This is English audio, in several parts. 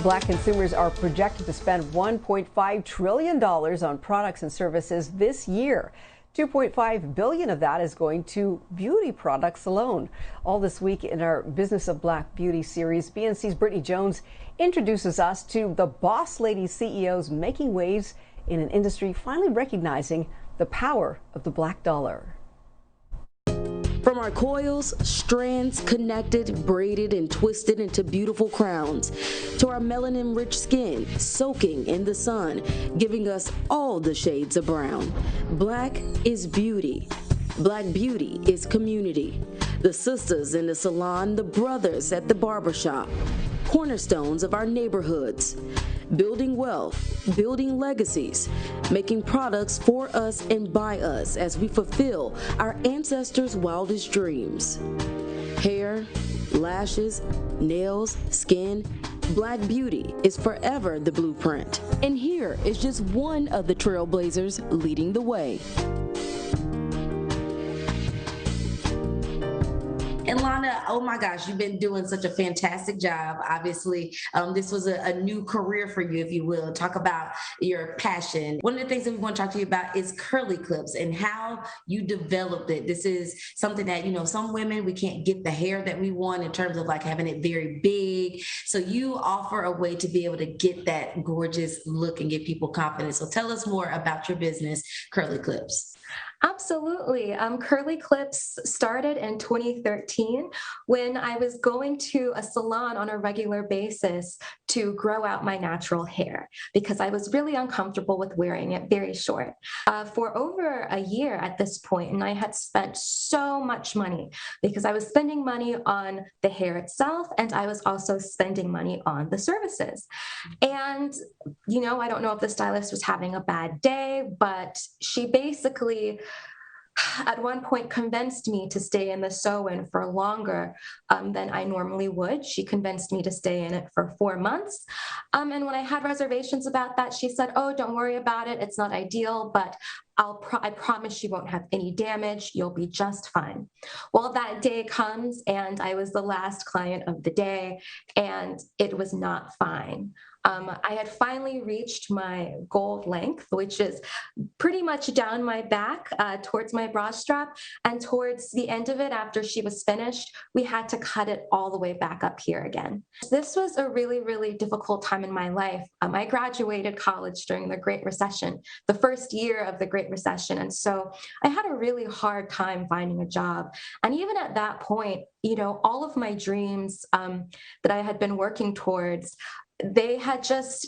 Black consumers are projected to spend $1.5 trillion on products and services this year. $2.5 billion of that is going to beauty products alone. All this week in our Business of Black Beauty series, BNC's Brittany Jones introduces us to the boss lady CEOs making waves in an industry finally recognizing the power of the black dollar. From our coils, strands connected, braided, and twisted into beautiful crowns, to our melanin-rich skin soaking in the sun, giving us all the shades of brown. Black is beauty. Black beauty is community. The sisters in the salon, the brothers at the barbershop, cornerstones of our neighborhoods. Building wealth, building legacies, making products for us and by us as we fulfill our ancestors' wildest dreams. Hair, lashes, nails, skin, Black beauty is forever the blueprint. And here is just one of the trailblazers leading the way. And Lana, oh my gosh, you've been doing such a fantastic job. Obviously, this was a new career for you, if you will. Talk about your passion. One of the things that we want to talk to you about is Kurly Klips and how you developed it. This is something that, some women, we can't get the hair that we want in terms of like having it very big. So you offer a way to be able to get that gorgeous look and give people confidence. So tell us more about your business, Kurly Klips. Absolutely. Kurly Klips started in 2013 when I was going to a salon on a regular basis to grow out my natural hair because I was really uncomfortable with wearing it very short. For over a year at this point, and I had spent so much money because I was spending money on the hair itself and I was also spending money on the services. And, I don't know if the stylist was having a bad day, but she basically at one point convinced me to stay in the sew-in for longer than I normally would. She convinced me to stay in it for 4 months. And when I had reservations about that, she said, oh, don't worry about it. It's not ideal, but I promise you won't have any damage. You'll be just fine. Well, that day comes and I was the last client of the day and it was not fine. I had finally reached my goal length, which is pretty much down my back towards my bra strap. And towards the end of it, after she was finished, we had to cut it all the way back up here again. This was a really, really difficult time in my life. I graduated college during the Great Recession, the first year of the Great Recession. And so I had a really hard time finding a job. And even at that point, all of my dreams that I had been working towards,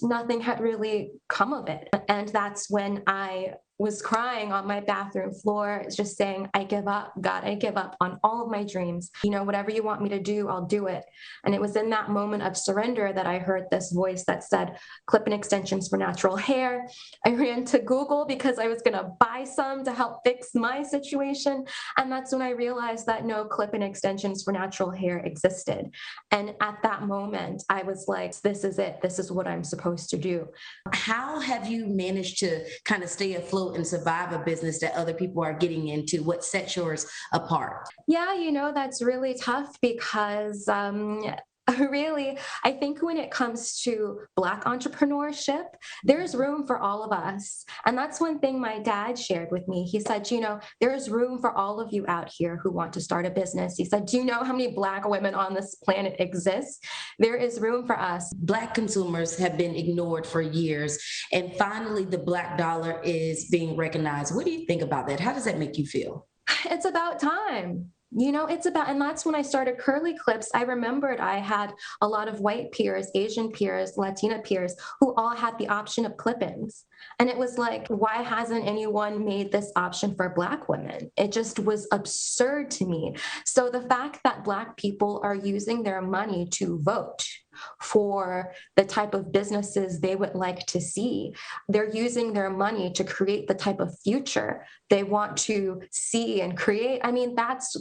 nothing had really come of it. And that's when I was crying on my bathroom floor, just saying, I give up, God, I give up on all of my dreams. Whatever you want me to do, I'll do it. And it was in that moment of surrender that I heard this voice that said, clip and extensions for natural hair. I ran to Google because I was going to buy some to help fix my situation. And that's when I realized that no clip and extensions for natural hair existed. And at that moment, I was like, this is it. This is what I'm supposed to do. How have you managed to kind of stay afloat and survive a business that other people are getting into? What sets yours apart? Yeah, that's really tough because really, I think when it comes to Black entrepreneurship, there's room for all of us. And that's one thing my dad shared with me. He said, there's room for all of you out here who want to start a business. He said, do you know how many Black women on this planet exist? There is room for us. Black consumers have been ignored for years. And finally, the Black dollar is being recognized. What do you think about that? How does that make you feel? It's about time. And that's when I started Kurly Klips. I remembered I had a lot of white peers, Asian peers, Latina peers, who all had the option of clip-ins. And it was like, why hasn't anyone made this option for Black women? It just was absurd to me. So the fact that Black people are using their money to vote for the type of businesses they would like to see, they're using their money to create the type of future they want to see and create. I mean, that's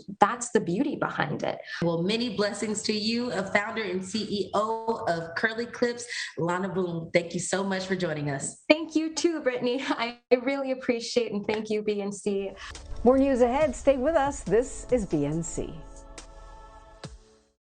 the beauty behind it. Well, many blessings to you, a founder and CEO of Kurly Klips, Lana Boone. Thank you so much for joining us. Thank you too, Brittany. I really appreciate and thank you, BNC. More news ahead. Stay with us. This is BNC.